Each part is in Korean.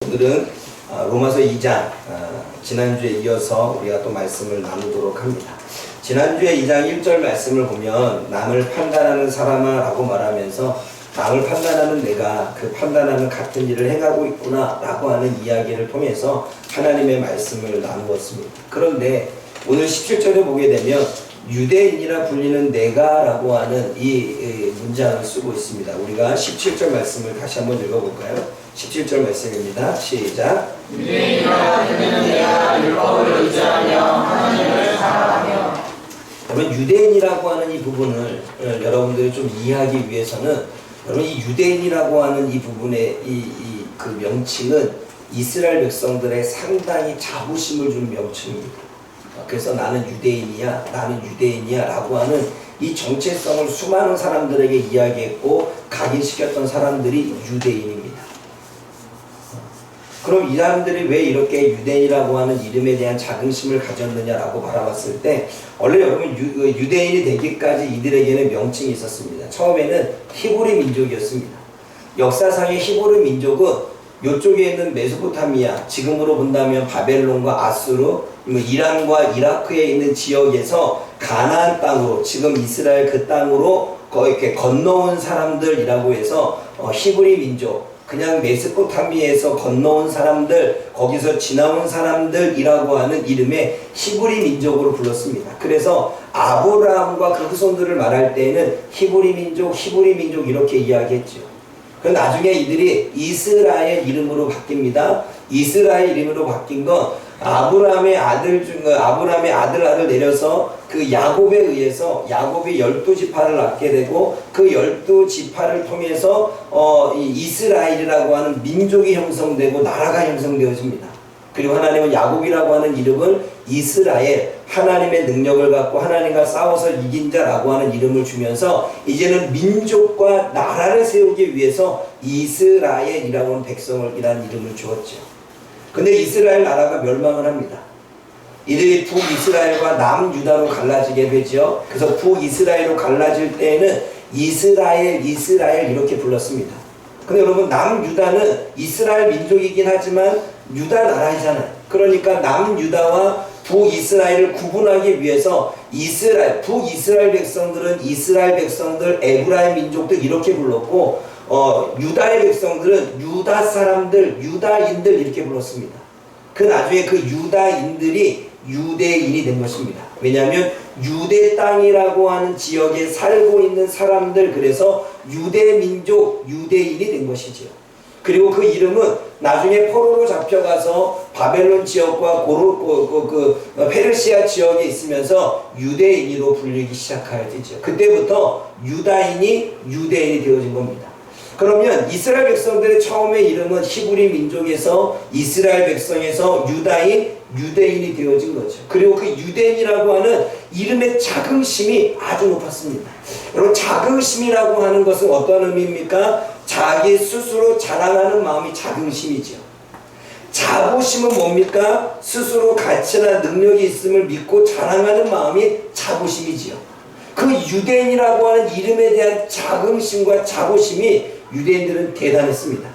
오늘은 로마서 2장 지난주에 이어서 우리가 또 말씀을 나누도록 합니다. 지난주에 2장 1절 말씀을 보면 남을 판단하는 사람아 라고 말하면서 남을 판단하는 내가 그 판단하는 같은 일을 행하고 있구나 라고 하는 이야기를 통해서 하나님의 말씀을 나누었습니다. 그런데 오늘 17절에 보게 되면 유대인이라 불리는 내가 라고 하는 이 문장을 쓰고 있습니다. 우리가 17절 말씀을 다시 한번 읽어볼까요? 17절 말씀입니다. 시작. 유대인이라 불리는 내가 율법을 의지하며 하나님을 사랑하며. 그러면 유대인이라고 하는 이 부분을 여러분들이 좀 이해하기 위해서는 여러분 이 유대인이라고 하는 이 부분의 그 명칭은 이스라엘 백성들의 상당히 자부심을 주는 명칭입니다. 그래서 나는 유대인이야 라고 하는 이 정체성을 수많은 사람들에게 이야기했고 각인시켰던 사람들이 유대인입니다. 그럼 이 사람들이 왜 이렇게 유대인이라고 하는 이름에 대한 자긍심을 가졌느냐라고 바라봤을 때 원래 여러분 유대인이 되기까지 이들에게는 명칭이 있었습니다. 처음에는 히브리 민족이었습니다. 역사상의 히브리 민족은 이쪽에 있는 메소포타미아, 지금으로 본다면 바벨론과 아수르, 이란과 이라크에 있는 지역에서 가나안 땅으로, 지금 이스라엘 그 땅으로 이렇게 건너온 사람들이라고 해서 히브리 민족, 그냥 메소포타미아에서 건너온 사람들, 거기서 지나온 사람들이라고 하는 이름의 히브리 민족으로 불렀습니다. 그래서 아브라함과 그 후손들을 말할 때에는 히브리 민족 이렇게 이야기했죠. 그 나중에 이들이 이스라엘 이름으로 바뀝니다. 이스라엘 이름으로 바뀐 건 아브라함의 아들 내려서 그 야곱에 의해서 야곱이 12지파를 낳게 되고 그 12지파를 통해서 이 이스라엘이라고 하는 민족이 형성되고 나라가 형성되어집니다. 그리고 하나님은 야곱이라고 하는 이름을 이스라엘, 하나님의 능력을 갖고 하나님과 싸워서 이긴 자라고 하는 이름을 주면서 이제는 민족과 나라를 세우기 위해서 이스라엘이라고 하는 백성이라는 이름을 주었죠. 근데 이스라엘 나라가 멸망을 합니다. 이들이 북이스라엘과 남유다로 갈라지게 되죠. 그래서 북이스라엘로 갈라질 때에는 이스라엘 이렇게 불렀습니다. 근데 여러분 남유다는 이스라엘 민족이긴 하지만 유다 나라이잖아요. 그러니까 남유다와 북이스라엘을 구분하기 위해서 북이스라엘 백성들은 이스라엘 백성들, 에브라임 민족들 이렇게 불렀고 유다의 백성들은 유다 사람들, 유다인들 이렇게 불렀습니다. 그 나중에 그 유다인들이 유대인이 된 것입니다. 왜냐하면 유대 땅이라고 하는 지역에 살고 있는 사람들, 그래서 유대민족, 유대인이 된 것이죠. 그리고 그 이름은 나중에 포로로 잡혀가서 바벨론 지역과 페르시아 지역에 있으면서 유대인으로 불리기 시작하게 되죠. 그때부터 유대인이 되어진 겁니다. 그러면 이스라엘 백성들의 처음의 이름은 히브리 민족에서 이스라엘 백성에서 유대인이 되어진 거죠. 그리고 그 유대인이라고 하는 이름의 자긍심이 아주 높았습니다. 여러분 자긍심이라고 하는 것은 어떤 의미입니까? 자기 스스로 자랑하는 마음이 자긍심이죠. 자부심은 뭡니까? 스스로 가치나 능력이 있음을 믿고 자랑하는 마음이 자부심이지요. 그 유대인이라고 하는 이름에 대한 자긍심과 자부심이 유대인들은 대단했습니다.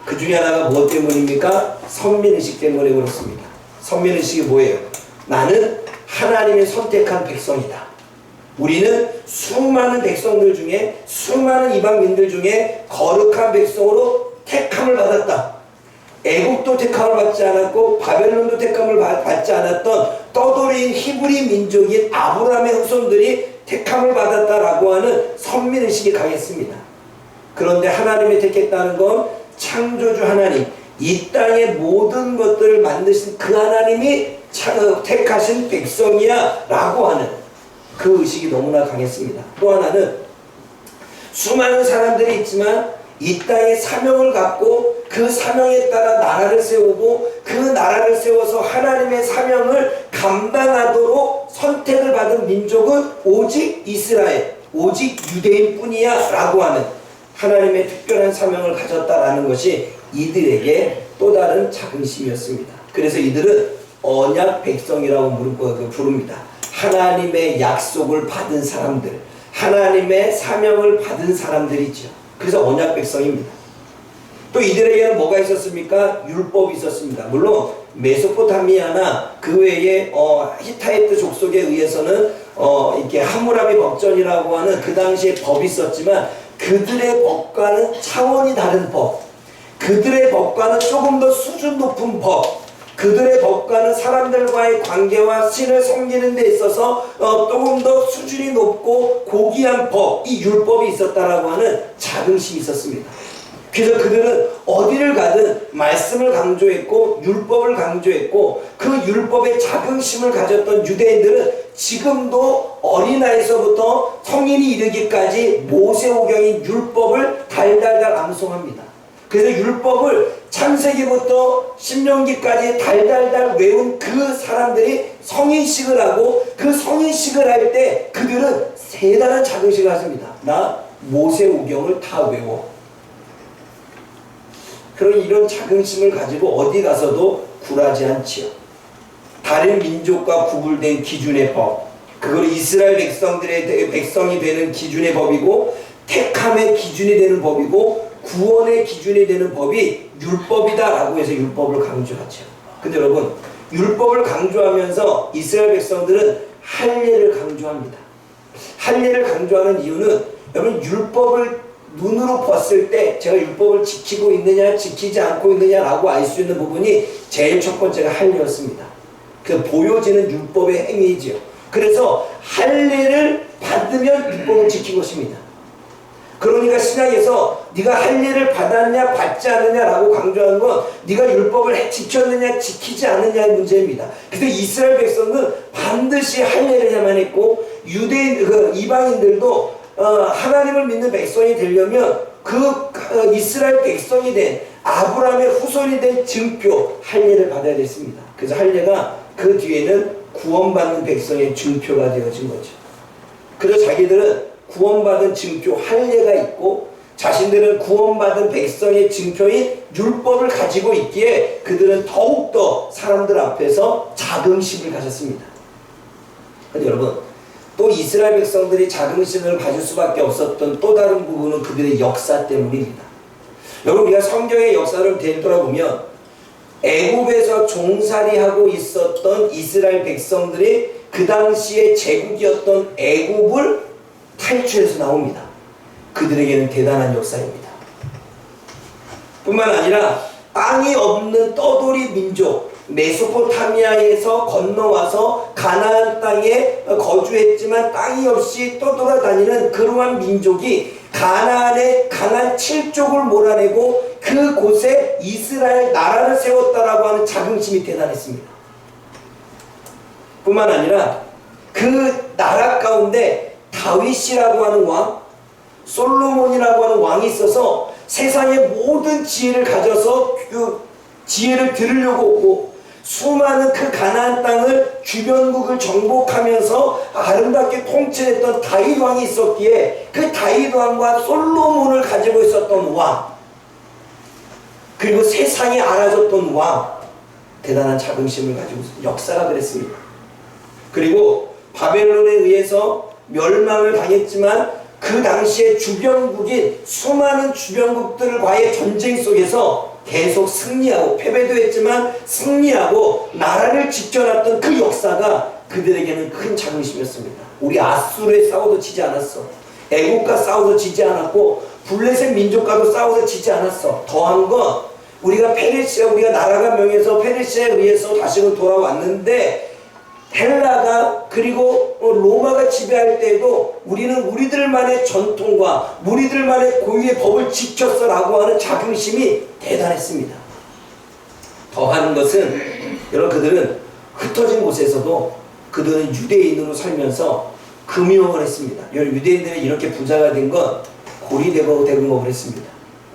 그 중에 하나가 무엇 때문입니까? 선민의식 때문에 그렇습니다. 선민의식이 뭐예요? 나는 하나님의 선택한 백성이다. 우리는 수많은 백성들 중에, 수많은 이방민들 중에 거룩한 백성으로 택함을 받았다. 애국도 택함을 받지 않았고 바벨론도 택함을 받지 않았던 떠돌이인 히브리 민족인 아브라함의 후손들이 택함을 받았다라고 하는 선민의식이 강했습니다. 그런데 하나님이 택했다는 건 창조주 하나님, 이 땅의 모든 것들을 만드신 그 하나님이 택하신 백성이야 라고 하는 그 의식이 너무나 강했습니다. 또 하나는 수많은 사람들이 있지만 이 땅에 사명을 갖고 그 사명에 따라 나라를 세우고 그 나라를 세워서 하나님의 사명을 감당하도록 선택을 받은 민족은 오직 이스라엘, 오직 유대인 뿐이야 라고 하는 하나님의 특별한 사명을 가졌다라는 것이 이들에게 또 다른 자긍심이었습니다. 그래서 이들은 언약 백성이라고 부릅니다. 하나님의 약속을 받은 사람들, 하나님의 사명을 받은 사람들이죠. 그래서 언약 백성입니다. 또 이들에게는 뭐가 있었습니까? 율법이 있었습니다. 물론 메소포타미아나 그 외에 히타이트 족속에 의해서는 이렇게 함무라비 법전이라고 하는 그 당시에 법이 있었지만 그들의 법과는 차원이 다른 법, 그들의 법과는 조금 더 수준 높은 법, 그들의 법과는 사람들과의 관계와 신을 섬기는 데 있어서 조금 더 수준이 높고 고귀한 법, 이 율법이 있었다라고 하는 자긍심이 있었습니다. 그래서 그들은 어디를 가든 말씀을 강조했고 율법을 강조했고 그 율법에 자긍심을 가졌던 유대인들은 지금도 어린아이서부터 성인이 이르기까지 모세오경인 율법을 달달달 암송합니다. 그래서 율법을 창세기부터 신명기까지 달달달 외운 그 사람들이 성인식을 하고 그 성인식을 할 때 그들은 대단한 자긍심을 가집니다. 나 모세오경을 다 외워. 그런 이런 자긍심을 가지고 어디 가서도 굴하지 않지요. 다른 민족과 구분된 기준의 법, 그걸 이스라엘 백성이 되는 기준의 법이고 택함의 기준이 되는 법이고 구원의 기준이 되는 법이 율법이다라고 해서 율법을 강조하죠. 근데 여러분, 율법을 강조하면서 이스라엘 백성들은 할례를 강조합니다. 할례를 강조하는 이유는 여러분 율법을 눈으로 봤을 때 제가 율법을 지키고 있느냐 지키지 않고 있느냐라고 알 수 있는 부분이 제일 첫 번째가 할례였습니다. 그 보여지는 율법의 행위지요. 그래서 할례를 받으면 율법을 지킨 것입니다. 그러니까 신약에서 네가 할례를 받았냐 받지 않느냐라고 강조하는 건 네가 율법을 지켰느냐 지키지 않느냐의 문제입니다. 그래서 이스라엘 백성은 반드시 할례를 해야만 했고 유대인 이방인들도 하나님을 믿는 백성이 되려면 그 이스라엘 백성이 된 아브라함의 후손이 된 증표 할례를 받아야 됐습니다. 그래서 할례가 그 뒤에는 구원받는 백성의 증표가 되어진 거죠. 그래서 자기들은 구원받은 증표 할례가 있고 자신들은 구원받은 백성의 증표인 율법을 가지고 있기에 그들은 더욱더 사람들 앞에서 자긍심을 가졌습니다. 그런데 여러분, 또 이스라엘 백성들이 자긍심을 가질 수밖에 없었던 또 다른 부분은 그들의 역사 때문입니다. 여러분, 우리가 성경의 역사를 되돌아보면 애굽에서 종살이하고 있었던 이스라엘 백성들이 그 당시에 제국이었던 애굽을 탈출해서 나옵니다. 그들에게는 대단한 역사입니다. 뿐만 아니라 땅이 없는 떠돌이 민족 메소포타미아에서 건너와서 가나안 땅에 거주했지만 땅이 없이 떠돌아다니는 그러한 민족이 가나안의 강한 7족을 몰아내고 그곳에 이스라엘 나라를 세웠다라고 하는 자긍심이 대단했습니다. 뿐만 아니라 그 나라 가운데 다윗이라고 하는 왕, 솔로몬이라고 하는 왕이 있어서 세상의 모든 지혜를 가져서 그 지혜를 들으려고 오고 수많은 그 가나안 땅을 주변국을 정복하면서 아름답게 통치했던 다윗 왕이 있었기에 그 다윗 왕과 솔로몬을 가지고 있었던 왕, 그리고 세상이 알아줬던 왕, 대단한 자긍심을 가지고 역사가 그랬습니다. 그리고 바벨론에 의해서 멸망을 당했지만 그 당시에 주변국인 수많은 주변국들과의 전쟁 속에서 계속 승리하고 패배도 했지만 승리하고 나라를 지켜놨던 그 역사가 그들에게는 큰 자긍심이었습니다. 우리 아수르에 싸워도 지지 않았어. 애국과 싸워도 지지 않았고 블레셋 민족과도 싸워도 지지 않았어. 더한 건 우리가 우리가 나라가 명해서 페르시아에 의해서 다시금 돌아왔는데 헬라가 그리고 로마가 지배할 때에도 우리는 우리들만의 전통과 우리들만의 고유의 법을 지켰어 라고 하는 자긍심이 대단했습니다. 더하는 것은 여러분, 그들은 흩어진 곳에서도 그들은 유대인으로 살면서 금융을 했습니다. 여러분, 유대인들이 이렇게 부자가 된 건 고리대금업을 했습니다.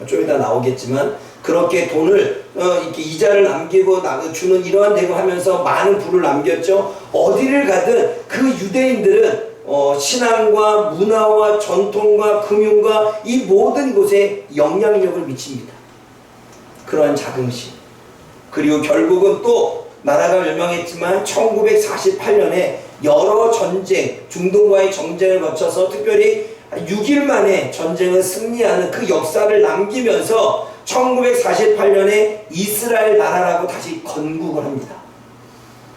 좀 이따 나오겠지만 그렇게 돈을 이렇게 이자를 남기고 주는 이러한 대금하면서 많은 부를 남겼죠. 어디를 가든 그 유대인들은 신앙과 문화와 전통과 금융과 이 모든 곳에 영향력을 미칩니다. 그러한 자긍심. 그리고 결국은 또 나라가 멸망했지만 1948년에 여러 전쟁, 중동과의 전쟁을 거쳐서 특별히 6일 만에 전쟁을 승리하는 그 역사를 남기면서 1948년에 이스라엘 나라라고 다시 건국을 합니다.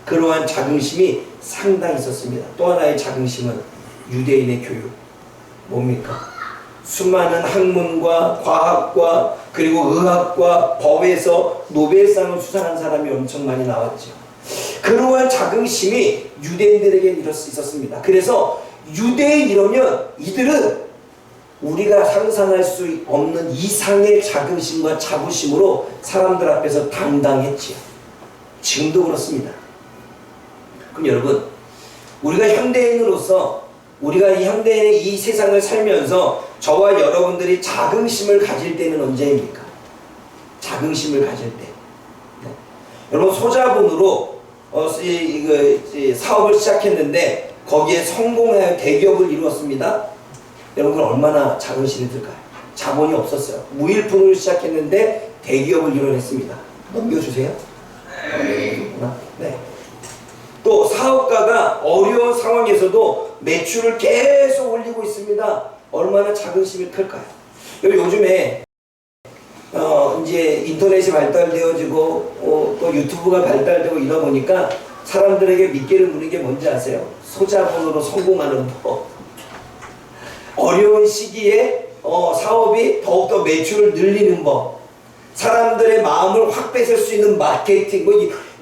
그러한 자긍심이 상당히 있었습니다. 또 하나의 자긍심은 유대인의 교육. 뭡니까? 수많은 학문과 과학과 그리고 의학과 법에서 노벨상을 수상한 사람이 엄청 많이 나왔죠. 그러한 자긍심이 유대인들에게 있었습니다. 그래서 유대인이라면 이들은 우리가 상상할 수 없는 이상의 자긍심과 자부심으로 사람들 앞에서 당당했지요. 지금도 그렇습니다. 그럼 여러분, 우리가 현대인으로서 우리가 이 현대인의 이 세상을 살면서 저와 여러분들이 자긍심을 가질 때는 언제입니까? 자긍심을 가질 때. 네. 여러분, 소자본으로 사업을 시작했는데 거기에 성공하여 대기업을 이루었습니다. 여러분, 얼마나 자긍심이 들까요? 자본이 없었어요. 무일푼으로 시작했는데 대기업을 이뤄냈습니다. 넘겨주세요. 네. 또 사업가가 어려운 상황에서도 매출을 계속 올리고 있습니다. 얼마나 자긍심이 클까요? 요즘에 이제 인터넷이 발달되어지고 또 유튜브가 발달되고 이러다 보니까 사람들에게 미끼를 무는 게 뭔지 아세요? 소자본으로 성공하는 법. 어려운 시기에 사업이 더욱더 매출을 늘리는 법. 사람들의 마음을 확 뺏을 수 있는 마케팅,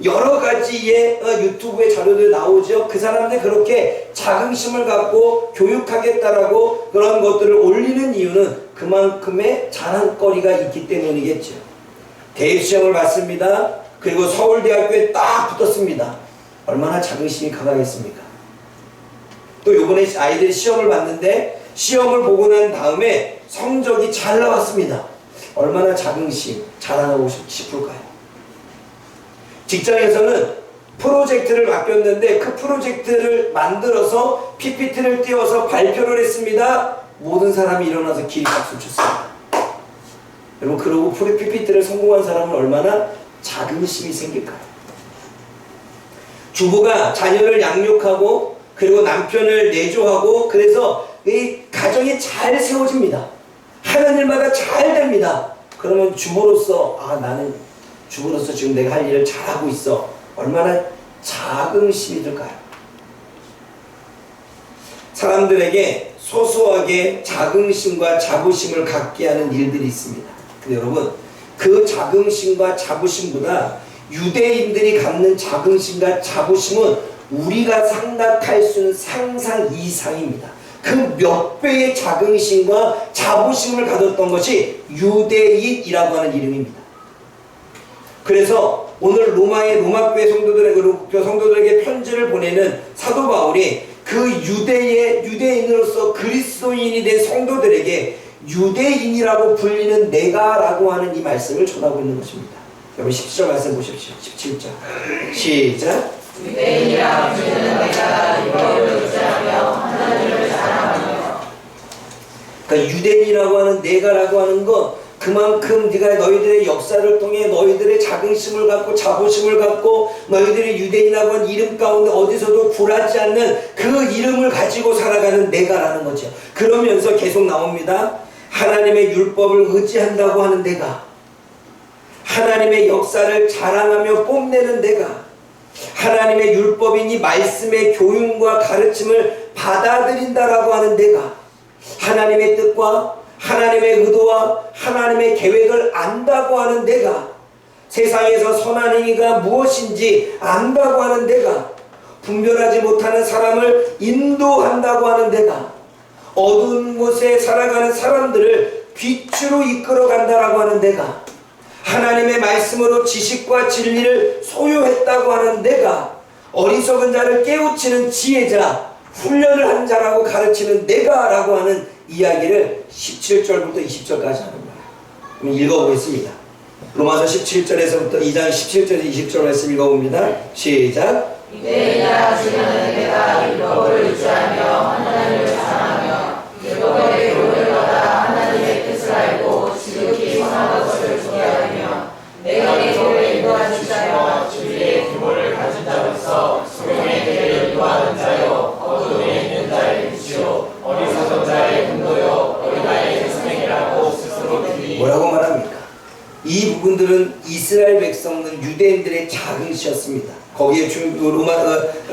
여러 가지의 유튜브의 자료들 나오죠. 그 사람들 그렇게 자긍심을 갖고 교육하겠다라고 그런 것들을 올리는 이유는 그만큼의 자랑거리가 있기 때문이겠죠. 대입시험을 봤습니다. 그리고 서울대학교에 딱 붙었습니다. 얼마나 자긍심이 강하겠습니까? 또 요번에 아이들이 시험을 봤는데 시험을 보고 난 다음에 성적이 잘 나왔습니다. 얼마나 자긍심, 자랑하고 싶을까요? 직장에서는 프로젝트를 맡겼는데 그 프로젝트를 만들어서 PPT를 띄워서 발표를 했습니다. 모든 사람이 일어나서 기립박수 쳤습니다. 여러분, 그러고 PPT를 성공한 사람은 얼마나 자긍심이 생길까요? 주부가 자녀를 양육하고 그리고 남편을 내조하고 그래서 이 가정이 잘 세워집니다. 하는 일마다 잘 됩니다. 그러면 주부로서 나는 주부로서 지금 내가 할 일을 잘하고 있어. 얼마나 자긍심이 들까요? 사람들에게 소소하게 자긍심과 자부심을 갖게 하는 일들이 있습니다. 근데 여러분, 그 자긍심과 자부심보다 유대인들이 갖는 자긍심과 자부심은 우리가 생각할 수 있는 상상 이상입니다. 그 몇 배의 자긍심과 자부심을 가졌던 것이 유대인이라고 하는 이름입니다. 그래서 오늘 로마교회 성도들에게 편지를 보내는 사도 바울이 그 유대인으로서 그리스도인이 된 성도들에게 유대인이라고 불리는 내가라고 하는 이 말씀을 전하고 있는 것입니다. 여러분 17절 말씀 보십시오. 17절 시작. 유대인이라 불리는 내가 여호와를 의지하며 하나님을 사랑하며. 그러니까 유대인이라고 하는 내가라고 하는 것, 그만큼 네가 너희들의 역사를 통해 너희들의 자긍심을 갖고 자부심을 갖고 너희들의 유대인이라고 하는 이름 가운데 어디서도 굴하지 않는 그 이름을 가지고 살아가는 내가라는 거죠. 그러면서 계속 나옵니다. 하나님의 율법을 의지한다고 하는 내가, 하나님의 역사를 자랑하며 뽐내는 내가, 하나님의 율법이니 말씀의 교훈과 가르침을 받아들인다라고 하는 내가, 하나님의 뜻과 하나님의 의도와 하나님의 계획을 안다고 하는 내가, 세상에서 선한 행위가 무엇인지 안다고 하는 내가, 분별하지 못하는 사람을 인도한다고 하는 내가, 어두운 곳에 살아가는 사람들을 빛으로 이끌어간다라고 하는 내가, 하나님의 말씀으로 지식과 진리를 소유했다고 하는 내가, 어리석은 자를 깨우치는 지혜자, 훈련을 한 자라고 가르치는 내가라고 하는 이야기를 17절부터 20절까지 하는 거예요. 그럼 읽어보겠습니다. 로마서 17절에서부터 2장 17절에서 20절 말씀 읽어봅니다. 시작. 유대인이라 불리는 내가 율법을 의지하며 하나님을 사랑하며 율법의 교훈을 받아 하나님의 뜻을 알고 지극히 선한 것을 소개하며 내가 교회에 인도하는 자여 진리의 기본을 가진 자로서 소경의 길을 인도하는 자여 어둠에 있는 자의 빛이요 어리석은 자의 분도요 어린아이의 선생이라고 스스로 주의. 뭐라고 말합니까? 이 부분들은 이스라엘 백성들 유대인들의 자긍심이었습니다. 거기에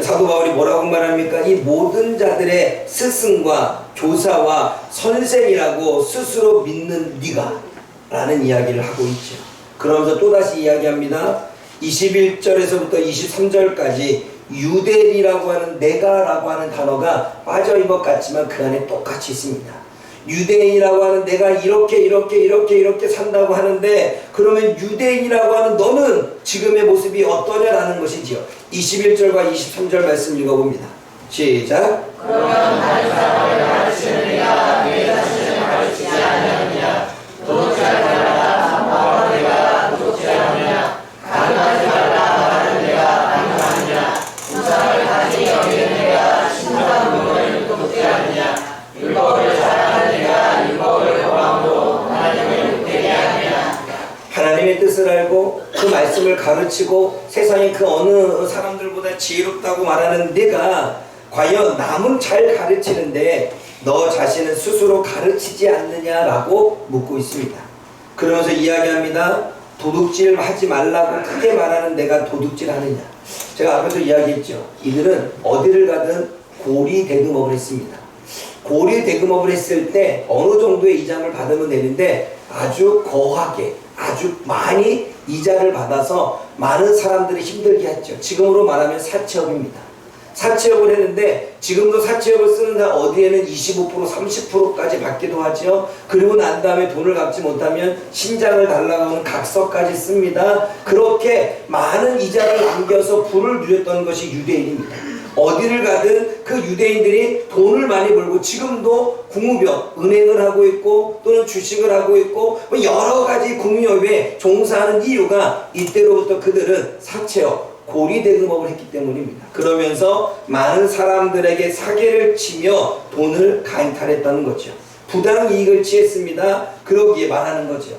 사도 바울이 뭐라고 말합니까? 이 모든 자들의 스승과 교사와 선생이라고 스스로 믿는 네가 라는 이야기를 하고 있죠. 그러면서 또다시 이야기합니다. 21절에서부터 23절까지 유대인이라고 하는 내가라고 하는 단어가 빠져있는 것 같지만 그 안에 똑같이 있습니다. 유대인이라고 하는 내가 이렇게 산다고 하는데, 그러면 유대인이라고 하는 너는 지금의 모습이 어떠냐라는 것이지요. 21절과 23절 말씀 읽어봅니다. 시작. 그러면 다른 사람을 가르치느냐 내 자신을 가르치지 아니하느냐 도둑질 말라 사모하는 내가 도둑질하느냐 가늠하지 말라 말하는 내가 가늠하느냐 우상을 가지 여기는 내가 신성한 물건을 도둑질하느냐 율법을 자랑하는 내가 율법을 거함으로 하나님을 욕되게 하느냐. 하나님의 뜻을 알고 그 말씀을 가르치고 세상의 그 어느 사람들보다 지혜롭다고 말하는 네가 과연 남은 잘 가르치는데 너 자신은 스스로 가르치지 않느냐라고 묻고 있습니다. 그러면서 이야기합니다. 도둑질 하지 말라고 크게 말하는 내가 도둑질 하느냐. 제가 앞에서 이야기했죠. 이들은 어디를 가든 고리 대금업을 했습니다. 고리 대금업을 했을 때 어느 정도의 이자를 받으면 되는데 아주 거하게 아주 많이 이자를 받아서 많은 사람들이 힘들게 했죠. 지금으로 말하면 사채업입니다. 사채업을 했는데 지금도 사채업을 쓰는 사 어디에는 25% 30%까지 받기도 하죠. 그리고 난 다음에 돈을 갚지 못하면 신장을 달라고 하는 각서까지 씁니다. 그렇게 많은 이자를 남겨서 부를 누렸던 것이 유대인입니다. 어디를 가든 그 유대인들이 돈을 많이 벌고 지금도 국무병, 은행을 하고 있고 또는 주식을 하고 있고 여러 가지 국유업에 종사하는 이유가 이때로부터 그들은 사채업, 고리대금업을 했기 때문입니다. 그러면서 많은 사람들에게 사기를 치며 돈을 강탈했다는 거죠. 부당이익을 취했습니다. 그러기에 말하는 거죠.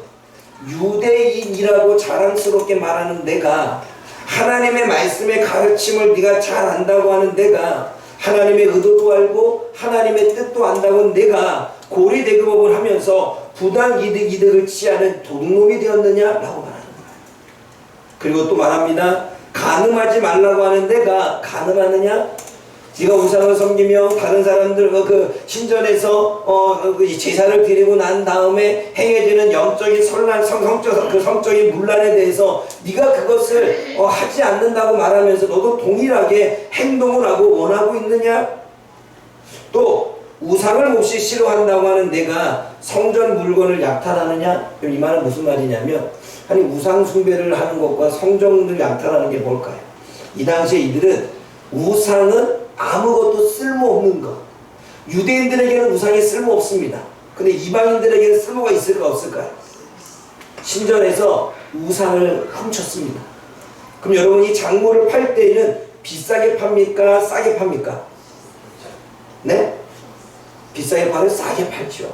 유대인이라고 자랑스럽게 말하는 내가 하나님의 말씀의 가르침을 네가 잘 안다고 하는 내가 하나님의 의도도 알고 하나님의 뜻도 안다고 하는 내가 고리대금업을 하면서 부당이득을 취하는 도둑놈이 되었느냐라고 말하는 거예요. 그리고 또 말합니다. 간음하지 말라고 하는 내가 간음하느냐? 네가 우상을 섬기며 다른 사람들 그 신전에서 제사를 드리고 난 다음에 행해지는 영적인 성적인 문란에 대해서 네가 그것을 하지 않는다고 말하면서 너도 동일하게 행동을 하고 원하고 있느냐? 또 우상을 몹시 싫어한다고 하는 내가 성전 물건을 약탈하느냐? 그럼 이 말은 무슨 말이냐면 아니 우상 숭배를 하는 것과 성전을 약탈하는 게 뭘까요? 이 당시에 이들은 우상은 아무것도 쓸모없는 것. 유대인들에게는 우상이 쓸모없습니다. 근데 이방인들에게는 쓸모가 있을까 없을까요? 신전에서 우상을 훔쳤습니다. 그럼 여러분 이 작물을 팔 때에는 비싸게 팝니까? 싸게 팝니까? 네? 비싸게 팔면 싸게 팔죠.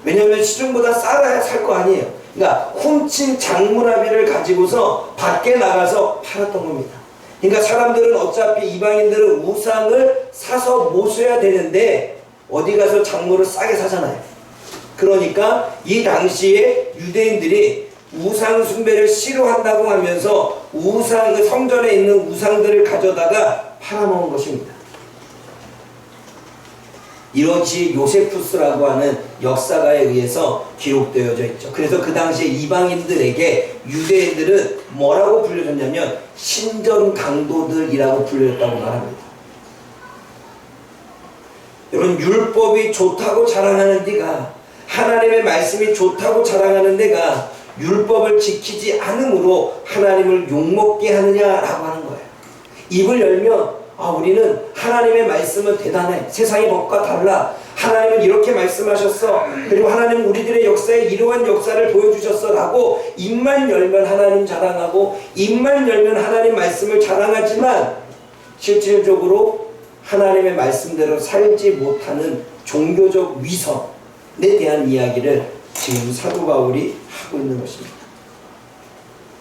왜냐하면 시중보다 싸야 살 거 아니에요. 그러니까 훔친 작물아비를 가지고서 밖에 나가서 팔았던 겁니다. 그러니까 사람들은 어차피 이방인들은 우상을 사서 모셔야 되는데 어디 가서 작물을 싸게 사잖아요. 그러니까 이 당시에 유대인들이 우상 숭배를 싫어한다고 하면서 성전에 있는 우상들을 가져다가 팔아먹은 것입니다. 이것이 요세푸스라고 하는 역사가에 의해서 기록되어져 있죠. 그래서 그 당시에 이방인들에게 유대인들은 뭐라고 불려졌냐면 신전 강도들이라고 불려졌다고 말합니다. 여러분 율법이 좋다고 자랑하는 네가 하나님의 말씀이 좋다고 자랑하는 내가 율법을 지키지 않으므로 하나님을 욕먹게 하느냐라고 하는 거예요. 입을 열면 우리는 하나님의 말씀은 대단해. 세상의 법과 달라. 하나님은 이렇게 말씀하셨어. 그리고 하나님은 우리들의 역사에 이러한 역사를 보여주셨어 라고 입만 열면 하나님 자랑하고 입만 열면 하나님 말씀을 자랑하지만 실질적으로 하나님의 말씀대로 살지 못하는 종교적 위선에 대한 이야기를 지금 사도 바울이 하고 있는 것입니다.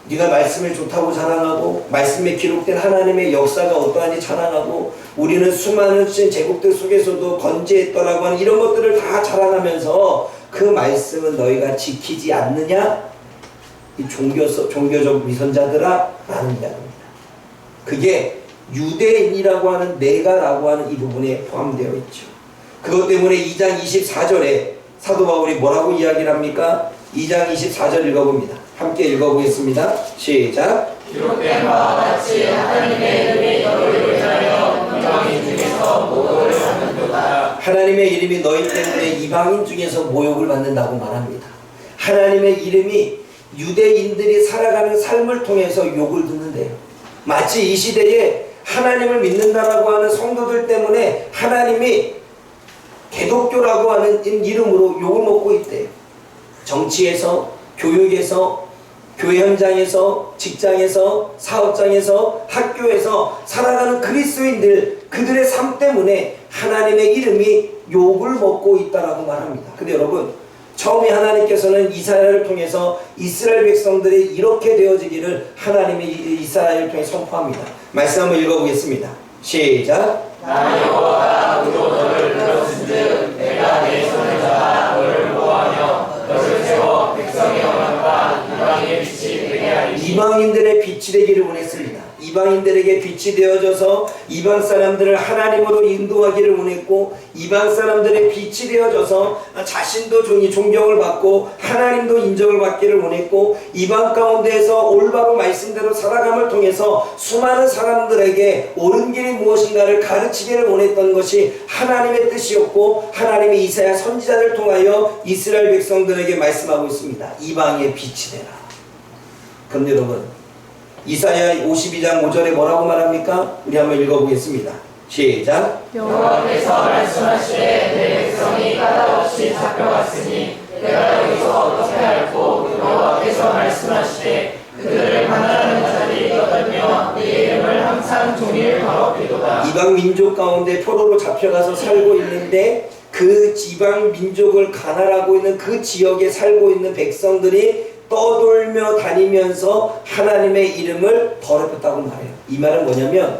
네가 말씀이 좋다고 자랑하고 말씀에 기록된 하나님의 역사가 어떠한지 자랑하고 우리는 수많은 제국들 속에서도 건재했더라고 하는 이런 것들을 다 자랑하면서 그 말씀은 너희가 지키지 않느냐? 이 종교적 위선자들아 라는 이야기입니다. 그게 유대인이라고 하는 내가라고 하는 이 부분에 포함되어 있죠. 그것 때문에 2장 24절에 사도 바울이 뭐라고 이야기를 합니까? 2장 24절 읽어봅니다. 함께 읽어보겠습니다. 시작. 기록된 바와 같이 하나님의 이름이 너희를 위하여 이방인 중에서 모독을 받는도다. 하나님의 이름이 너희 때문에 이방인 중에서 모욕을 받는다고 말합니다. 하나님의 이름이 유대인들이 살아가는 삶을 통해서 욕을 듣는데요. 마치 이 시대에 하나님을 믿는다라고 하는 성도들 때문에 하나님이 기독교라고 하는 이름으로 욕을 먹고 있대요. 정치에서, 교육에서, 교회 현장에서, 직장에서, 사업장에서, 학교에서 살아가는 그리스도인들, 그들의 삶 때문에 하나님의 이름이 욕을 먹고 있다라고 말합니다. 근데 여러분, 처음에 하나님께서는 이스라엘을 통해서 이스라엘 백성들이 이렇게 되어지기를 하나님이 이스라엘을 통해 선포합니다. 말씀 한번 읽어보겠습니다. 시작. 나 여호와가 그로 너를 불렀은즉 내가 내 손을 잡아 너를 보호하며 너를 세워 백성의 영광과 이방의 빛이 되게 하리니. 이방인들의 빛이 되기를 원했습니다. 이방인들에게 빛이 되어져서 이방 사람들을 하나님으로 인도하기를 원했고, 이방 사람들의 빛이 되어져서 자신도 존경을 받고 하나님도 인정을 받기를 원했고, 이방 가운데에서 올바로 말씀대로 살아감을 통해서 수많은 사람들에게 옳은 길이 무엇인가를 가르치기를 원했던 것이 하나님의 뜻이었고, 하나님이 이사야 선지자를 통하여 이스라엘 백성들에게 말씀하고 있습니다. 이방의 빛이 되라. 그럼 여러분, 이사야 52장 5절에 뭐라고 말합니까? 우리 한번 읽어보겠습니다. 시작. 여호와께서 말씀하시되 내 백성이 까닭없이 잡혀갔으니 내가 여기서 어떻게 할꼬. 여호와께서 말씀하시되 그들을 가난한 자들이 떠들며 네 이름을 항상 종일 더럽히도다. 이방 민족 가운데 포로로 잡혀가서 살고 있는데, 그 이방 민족을 가난하고 있는 그 지역에 살고 있는 백성들이 떠돌며 다니면서 하나님의 이름을 더럽혔다고 말해요. 이 말은 뭐냐면,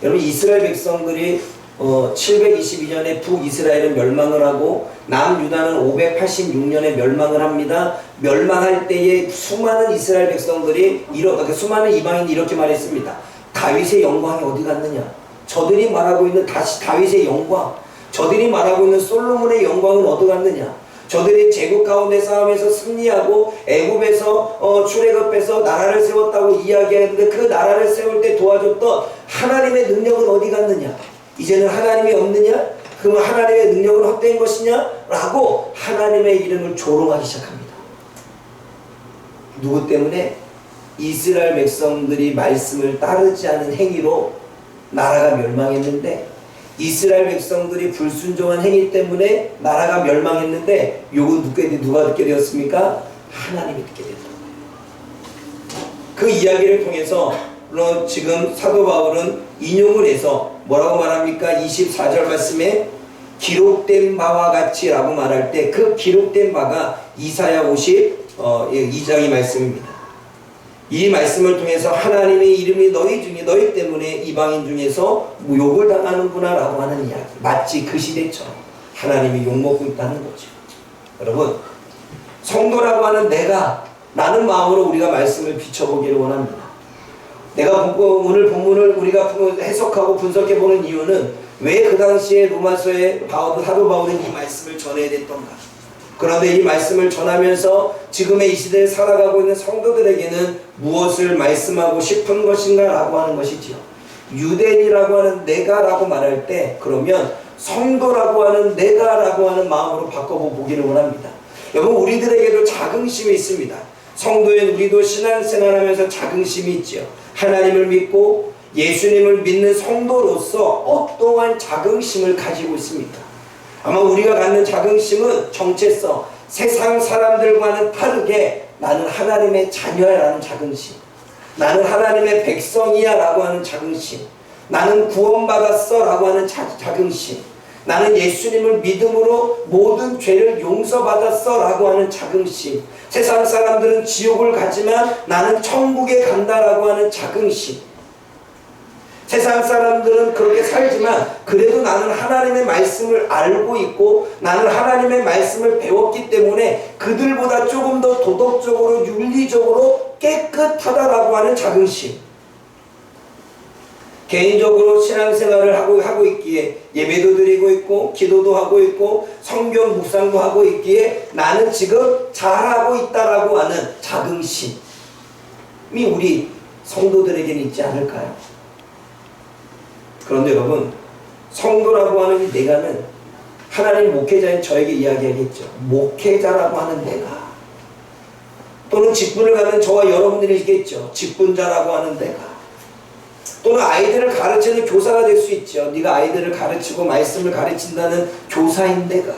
여러분, 이스라엘 백성들이 722년에 북이스라엘은 멸망을 하고 남유다는 586년에 멸망을 합니다. 멸망할 때에 수많은 이스라엘 백성들이 수많은 이방인이 이렇게 말했습니다. 다윗의 영광이 어디 갔느냐? 저들이 말하고 있는 다윗의 영광, 저들이 말하고 있는 솔로몬의 영광은 어디 갔느냐? 저들이 제국 가운데 싸움에서 승리하고 애굽에서 출애굽해서 나라를 세웠다고 이야기하는데, 그 나라를 세울 때 도와줬던 하나님의 능력은 어디 갔느냐? 이제는 하나님이 없느냐? 그러면 하나님의 능력은 헛된 것이냐? 라고 하나님의 이름을 조롱하기 시작합니다. 누구 때문에? 이스라엘 백성들이 말씀을 따르지 않은 행위로 나라가 멸망했는데, 이스라엘 백성들이 불순종한 행위 때문에 나라가 멸망했는데, 욕은 누가 듣게 되었습니까? 하나님이 듣게 되었던 거예요. 그 이야기를 통해서 지금 사도 바울은 인용을 해서 뭐라고 말합니까? 24절 말씀에 기록된 바와 같이 라고 말할 때, 그 기록된 바가 이사야 52장의 말씀입니다. 이 말씀을 통해서 하나님의 이름이 너희 때문에 이방인 중에서 욕을 당하는구나 라고 하는 이야기. 마치 그 시대처럼 하나님이 욕먹고 있다는 거죠. 여러분, 성도라고 하는 라는 마음으로 우리가 말씀을 비춰보기를 원합니다. 내가 오늘 본문을 우리가 해석하고 분석해보는 이유는, 왜 그 당시에 로마서에 사도 바울은 이 말씀을 전해야 됐던가? 그런데 이 말씀을 전하면서 지금의 이 시대에 살아가고 있는 성도들에게는 무엇을 말씀하고 싶은 것인가 라고 하는 것이지요. 유대인이라고 하는 내가라고 말할 때, 그러면 성도라고 하는 내가라고 하는 마음으로 바꿔보기를 원합니다. 여러분, 우리들에게도 자긍심이 있습니다. 성도인 우리도 신앙생활하면서 자긍심이 있지요. 하나님을 믿고 예수님을 믿는 성도로서 어떠한 자긍심을 가지고 있습니까? 아마 우리가 갖는 자긍심은 정체성, 세상 사람들과는 다르게 나는 하나님의 자녀야라는 자긍심, 나는 하나님의 백성이야 라고 하는 자긍심, 나는 구원받았어 라고 하는 자긍심, 나는 예수님을 믿음으로 모든 죄를 용서받았어 라고 하는 자긍심, 세상 사람들은 지옥을 가지만 나는 천국에 간다라고 하는 자긍심, 세상 사람들은 그렇게 살지만 그 그래도 나는 하나님의 말씀을 알고 있고 나는 하나님의 말씀을 배웠기 때문에 그들보다 조금 더 도덕적으로 윤리적으로 깨끗하다라고 하는 자긍심. 개인적으로 신앙생활을 하고 있기에 예배도 드리고 있고 기도도 하고 있고 성경 묵상도 하고 있기에 나는 지금 잘하고 있다라고 하는 자긍심이 우리 성도들에게는 있지 않을까요? 그런데 여러분, 성도라고 하는 이 내가는 하나님 목회자인 저에게 이야기하겠죠. 목회자라고 하는 내가, 또는 직분을 갖는 저와 여러분들이겠죠. 직분자라고 하는 내가, 또는 아이들을 가르치는 교사가 될 수 있죠. 네가 아이들을 가르치고 말씀을 가르친다는 교사인 내가,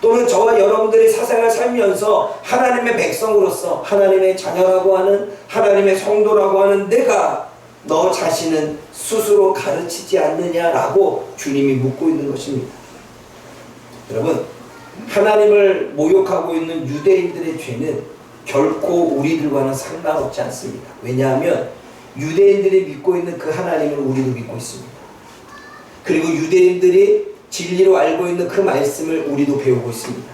또는 저와 여러분들이 사생활 살면서 하나님의 백성으로서 하나님의 자녀라고 하는 하나님의 성도라고 하는 내가 너 자신은 스스로 가르치지 않느냐라고 주님이 묻고 있는 것입니다. 여러분, 하나님을 모욕하고 있는 유대인들의 죄는 결코 우리들과는 상관없지 않습니다. 왜냐하면 유대인들이 믿고 있는 그 하나님을 우리도 믿고 있습니다. 그리고 유대인들이 진리로 알고 있는 그 말씀을 우리도 배우고 있습니다.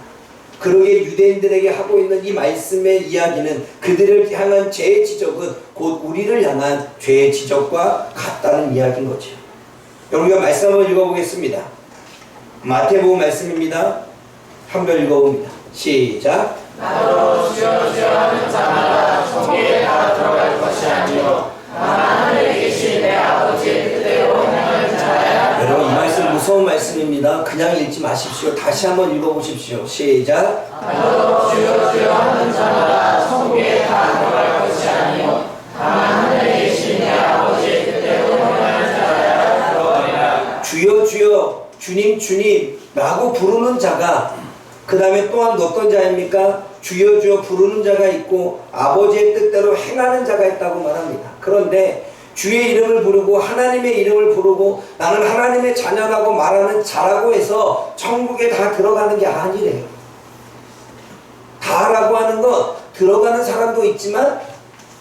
그러기에 유대인들에게 하고 있는 이 말씀의 이야기는 그들을 향한 죄의 지적은 곧 우리를 향한 죄의 지적과 같다는 이야기인 거죠. 여러분, 우리가 말씀 한번 읽어보겠습니다. 마태복음 말씀입니다. 한번 읽어봅니다. 시작. 나로 주여 주여 하는 자마다 천국에 다 들어갈 것이 아니요 다만 하늘에 계신 내 아버지의 뜻대로 행하는 자야. 여러분, 이 말씀 무서운 말씀입니다. 그냥 읽지 마십시오. 다시 한번 읽어보십시오. 시작. 나로 주여 주여 하는 자마다 천국에 다 들어갈 것이 아니요 다만 하늘에 계신 내 아버지의 뜻대로 행하는 자야 들어가리라. 주여 주여 주님 주님 라고 부르는 자가, 그 다음에 또한 어떤 자입니까? 주여 주여 부르는 자가 있고 아버지의 뜻대로 행하는 자가 있다고 말합니다. 그런데 주의 이름을 부르고 하나님의 이름을 부르고 나는 하나님의 자녀라고 말하는 자라고 해서 천국에 다 들어가는 게 아니래요. 다라고 하는 건 들어가는 사람도 있지만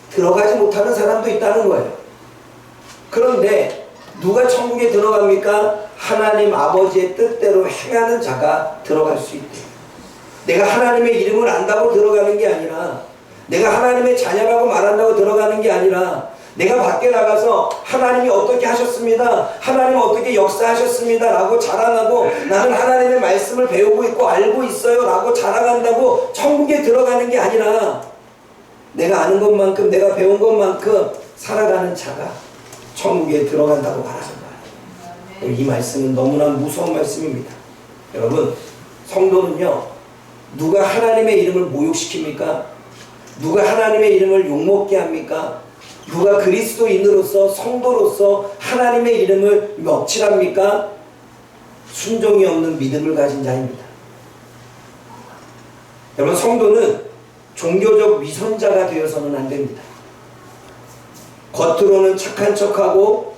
들어가지 못하는 사람도 있다는 거예요. 그런데 누가 천국에 들어갑니까? 하나님 아버지의 뜻대로 행하는 자가 들어갈 수 있대요. 내가 하나님의 이름을 안다고 들어가는 게 아니라, 내가 하나님의 자녀라고 말한다고 들어가는 게 아니라, 내가 밖에 나가서 하나님이 어떻게 하셨습니다, 하나님 어떻게 역사하셨습니다 라고 자랑하고 나는 하나님의 말씀을 배우고 있고 알고 있어요 라고 자랑한다고 천국에 들어가는 게 아니라, 내가 아는 것만큼 내가 배운 것만큼 살아가는 자가 천국에 들어간다고 말하는 거예요. 이 말씀은 너무나 무서운 말씀입니다. 여러분, 성도는요, 누가 하나님의 이름을 모욕시킵니까? 누가 하나님의 이름을 욕먹게 합니까? 누가 그리스도인으로서 성도로서 하나님의 이름을 먹칠합니까? 순종이 없는 믿음을 가진 자입니다. 여러분, 성도는 종교적 위선자가 되어서는 안 됩니다. 겉으로는 착한 척하고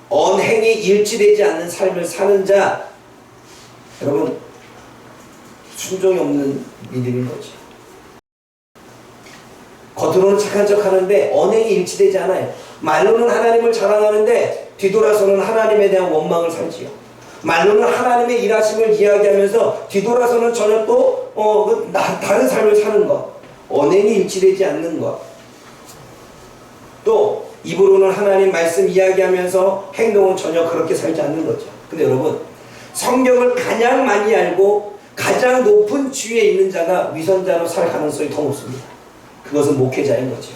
언행이 일치되지 않는 삶을 사는 자, 여러분, 순종이 없는 믿음인 거죠. 겉으로는 착한 척 하는데 언행이 일치되지 않아요. 말로는 하나님을 자랑하는데 뒤돌아서는 하나님에 대한 원망을 살지요. 말로는 하나님의 일하심을 이야기하면서 뒤돌아서는 전혀 또 다른 삶을 사는 것, 언행이 일치되지 않는 것, 또 입으로는 하나님 말씀 이야기하면서 행동은 전혀 그렇게 살지 않는 거죠. 근데 여러분, 성경을 가장 많이 알고 가장 높은 지위에 있는 자가 위선자로 살 가능성이 더 높습니다. 그것은 목회자인 거죠.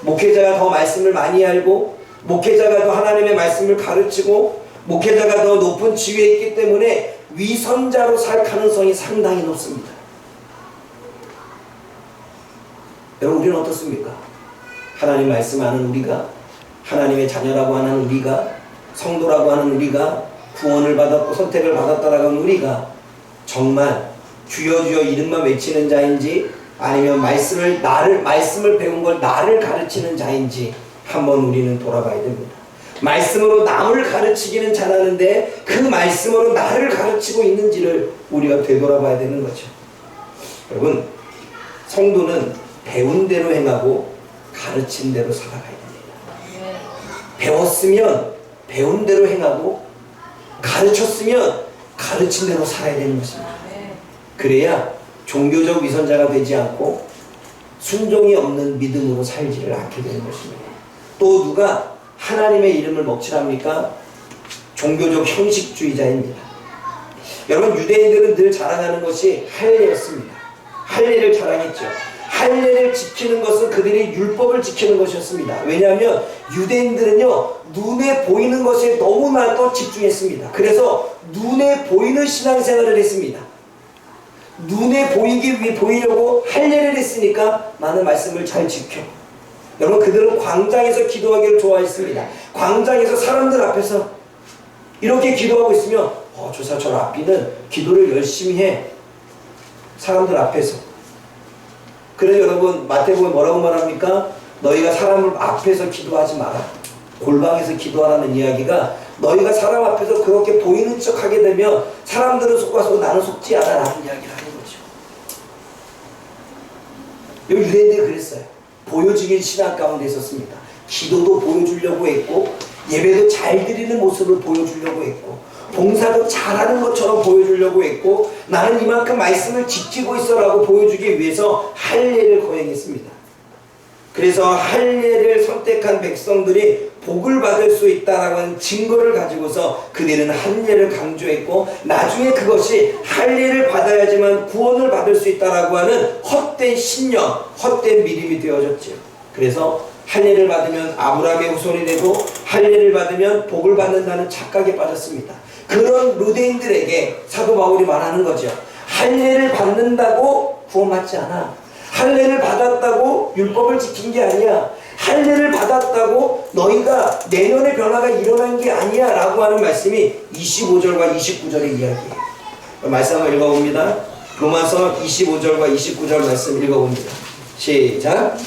목회자가 더 말씀을 많이 알고 목회자가 더 하나님의 말씀을 가르치고 목회자가 더 높은 지위에 있기 때문에 위선자로 살 가능성이 상당히 높습니다. 여러분, 우리는 어떻습니까? 하나님 말씀하는 우리가, 하나님의 자녀라고 하는 우리가, 성도라고 하는 우리가, 구원을 받았고 선택을 받았다라고 하는 우리가 정말 주여 주여 이름만 외치는 자인지 아니면 말씀을 배운 걸 나를 가르치는 자인지 한번 우리는 돌아봐야 됩니다. 말씀으로 남을 가르치기는 잘하는데 그 말씀으로 나를 가르치고 있는지를 우리가 되돌아봐야 되는 거죠. 여러분, 성도는 배운 대로 행하고 가르친 대로 살아가야 됩니다. 배웠으면 배운 대로 행하고 가르쳤으면 가르친 대로 살아야 되는 것입니다. 그래야 종교적 위선자가 되지 않고 순종이 없는 믿음으로 살지를 않게 되는 것입니다. 또 누가 하나님의 이름을 먹칠합니까? 종교적 형식주의자입니다. 여러분, 유대인들은 늘 자랑하는 것이 할례였습니다. 할례를 자랑했죠. 할례를 지키는 것은 그들이 율법을 지키는 것이었습니다. 왜냐하면 유대인들은요, 눈에 보이는 것에 너무나도 집중했습니다. 그래서 눈에 보이는 신앙생활을 했습니다. 눈에 보이려고 할례를 했으니까 나는 말씀을 잘 지켜. 여러분, 그들은 광장에서 기도하기를 좋아했습니다. 광장에서 사람들 앞에서 이렇게 기도하고 있으면 저 사람 저 랍비는 기도를 열심히 해. 사람들 앞에서. 그래서 여러분, 마태복음에 뭐라고 말합니까? 너희가 사람을 앞에서 기도하지 마라. 골방에서 기도하라는 이야기가, 너희가 사람 앞에서 그렇게 보이는 척 하게 되면 사람들은 속아서 나는 속지 않아 라는 이야기를 하는 거죠. 여기 유대인들이 그랬어요. 보여주길 신앙 가운데 있었습니다. 기도도 보여주려고 했고, 예배도 잘 드리는 모습을 보여주려고 했고, 봉사도 잘하는 것처럼 보여주려고 했고, 나는 이만큼 말씀을 지키고 있어라고 보여주기 위해서 할례를 거행했습니다. 그래서 할례를 선택한 백성들이 복을 받을 수 있다라고 하는 증거를 가지고서 그들은 할례를 강조했고, 나중에 그것이 할례를 받아야지만 구원을 받을 수 있다라고 하는 헛된 신념, 헛된 믿음이 되어졌죠. 그래서 할례를 받으면 아브라함의 후손이 되고 할례를 받으면 복을 받는다는 착각에 빠졌습니다. 그런 유대인들에게 사도 바울이 말하는 거죠. 할례를 받는다고 구원받지 않아. 할례를 받았다고 율법을 지킨 게 아니야. 할례를 받았다고 너희가 내년의 변화가 일어난 게 아니야 라고 하는 말씀이 25절과 29절의 이야기예요. 말씀 한번 읽어봅니다. 로마서 25절과 29절 말씀 읽어봅니다. 시작.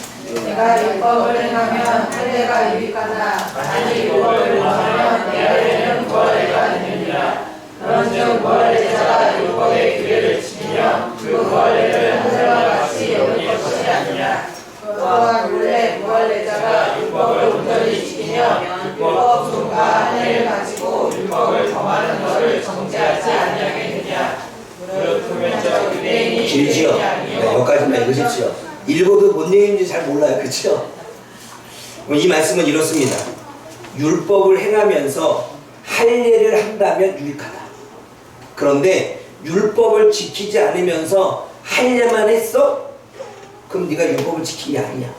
내가 율법을 행하면 할례가 유익하나 만일 율법을 범하면 내 할례는 부활례가 아니니라. 그런즉 부활례자가 율법의 규례를 지키며 그 부활례를 할례와 같이 여길 것이 아니냐. 또한 원래 부활례자가 율법을 온전히 지키며 율법 중과 할례를 가지고 율법을 범하는 것을 정죄하지 아니하겠느냐. 그러면서 유대인이 길지요. 여기까지만 읽으십시오. 읽어도 뭔 얘기인지 잘 몰라요. 그렇죠? 이 말씀은 이렇습니다. 율법을 행하면서 할례를 한다면 유익하다. 그런데 율법을 지키지 않으면서 할례만 했어? 그럼 네가 율법을 지킨 게 아니야.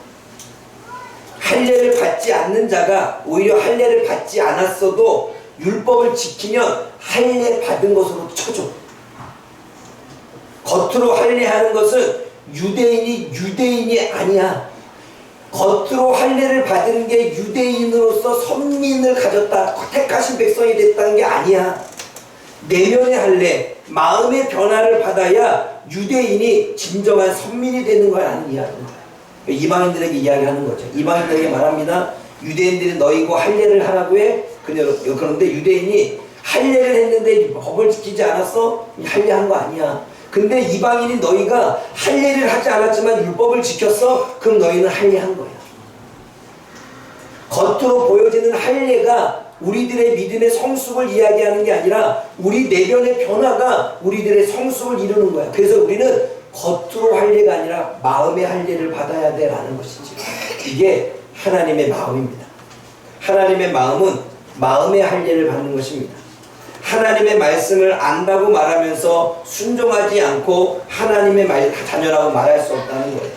할례를 받지 않는 자가 오히려 할례를 받지 않았어도 율법을 지키면 할례 받은 것으로 쳐줘. 겉으로 할례하는 것은 유대인이 아니야. 겉으로 할례를 받은 게 유대인으로서 선민을 가졌다, 택하신 백성이 됐다는 게 아니야. 내면의 할례, 마음의 변화를 받아야 유대인이 진정한 선민이 되는 거라는 이야기인 거야. 이방인들에게 이야기하는 거죠. 이방인들에게 말합니다. 유대인들이 너희고 할례를 하라고 해. 그런데 유대인이 할례를 했는데 법을 지키지 않았어? 할례한 거 아니야. 근데 이방인이 너희가 할례를 하지 않았지만 율법을 지켰어? 그럼 너희는 할례한 거야. 겉으로 보여지는 할례가 우리들의 믿음의 성숙을 이야기하는 게 아니라 우리 내면의 변화가 우리들의 성숙을 이루는 거야. 그래서 우리는 겉으로 할례가 아니라 마음의 할례를 받아야 돼라는 것이지. 이게 하나님의 마음입니다. 하나님의 마음은 마음의 할례를 받는 것입니다. 하나님의 말씀을 안다고 말하면서 순종하지 않고 하나님의 자녀라고 말할 수 없다는 거예요.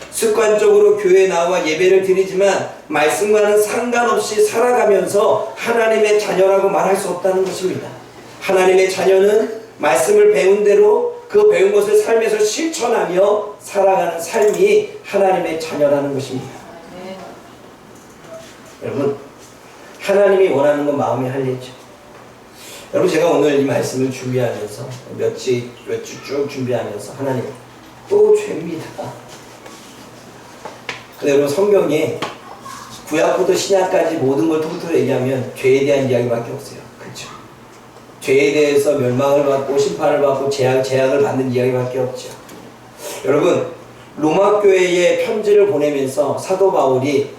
습관적으로 교회에 나와 예배를 드리지만 말씀과는 상관없이 살아가면서 하나님의 자녀라고 말할 수 없다는 것입니다. 하나님의 자녀는 말씀을 배운 대로 그 배운 것을 삶에서 실천하며 살아가는 삶이 하나님의 자녀라는 것입니다. 여러분, 하나님이 원하는 건 마음의 할례죠. 여러분, 제가 오늘 이 말씀을 준비하면서 몇 주 쭉 준비하면서 하나님 또 죄입니다. 근데 여러분, 성경에 구약부터 신약까지 모든 걸 통틀어 얘기하면 죄에 대한 이야기밖에 없어요. 그렇죠? 죄에 대해서 멸망을 받고 심판을 받고 재앙을 받는 이야기밖에 없죠. 여러분, 로마교회에 편지를 보내면서 사도 바울이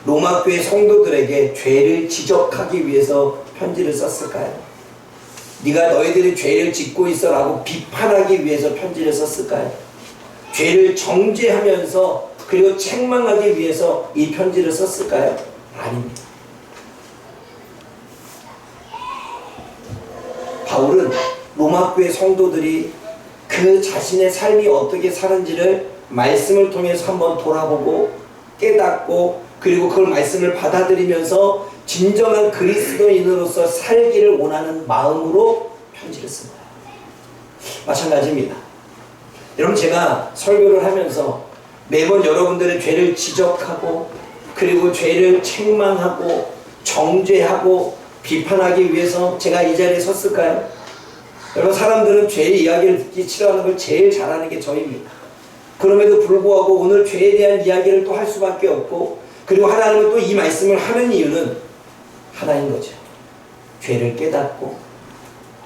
로마교회 성도들에게 죄를 지적하기 위해서 편지를 썼을까요? 네가 너희들이 죄를 짓고 있어라고 비판하기 위해서 편지를 썼을까요? 죄를 정죄하면서 그리고 책망하기 위해서 이 편지를 썼을까요? 아닙니다. 바울은 로마 교회 성도들이 그 자신의 삶이 어떻게 사는지를 말씀을 통해서 한번 돌아보고 깨닫고 그리고 그걸 말씀을 받아들이면서 진정한 그리스도인으로서 살기를 원하는 마음으로 편지를 씁니다. 마찬가지입니다. 여러분, 제가 설교를 하면서 매번 여러분들의 죄를 지적하고 그리고 죄를 책망하고 정죄하고 비판하기 위해서 제가 이 자리에 섰을까요? 여러분, 사람들은 죄의 이야기를 듣기 싫어하는 걸 제일 잘하는 게 저입니다. 그럼에도 불구하고 오늘 죄에 대한 이야기를 또 할 수밖에 없고 그리고 하나님은 또 이 말씀을 하는 이유는 하나인 거죠. 죄를 깨닫고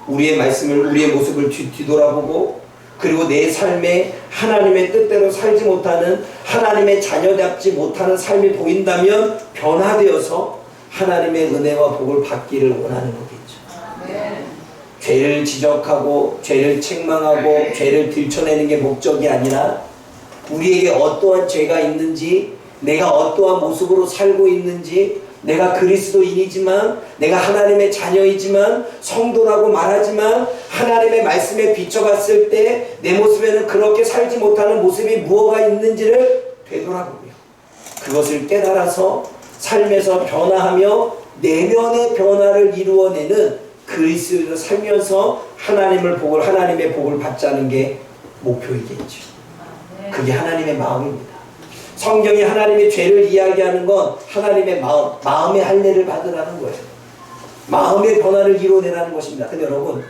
우리의 말씀을 우리의 모습을 뒤돌아보고 그리고 내 삶에 하나님의 뜻대로 살지 못하는 하나님의 자녀답지 못하는 삶이 보인다면 변화되어서 하나님의 은혜와 복을 받기를 원하는 거겠죠. 네. 죄를 지적하고 죄를 책망하고 죄를 들춰내는 게 목적이 아니라 우리에게 어떠한 죄가 있는지 내가 어떠한 모습으로 살고 있는지 내가 그리스도인이지만 내가 하나님의 자녀이지만 성도라고 말하지만 하나님의 말씀에 비춰봤을 때 내 모습에는 그렇게 살지 못하는 모습이 무엇가 있는지를 되돌아보며 그것을 깨달아서 삶에서 변화하며 내면의 변화를 이루어내는 그리스도로 살면서 하나님의 복을 받자는 게 목표이겠죠. 그게 하나님의 마음입니다. 성경이 하나님의 죄를 이야기하는 건 하나님의 마음의 할례를 받으라는 거예요. 마음의 변화를 이루어내라는 것입니다. 근데 여러분,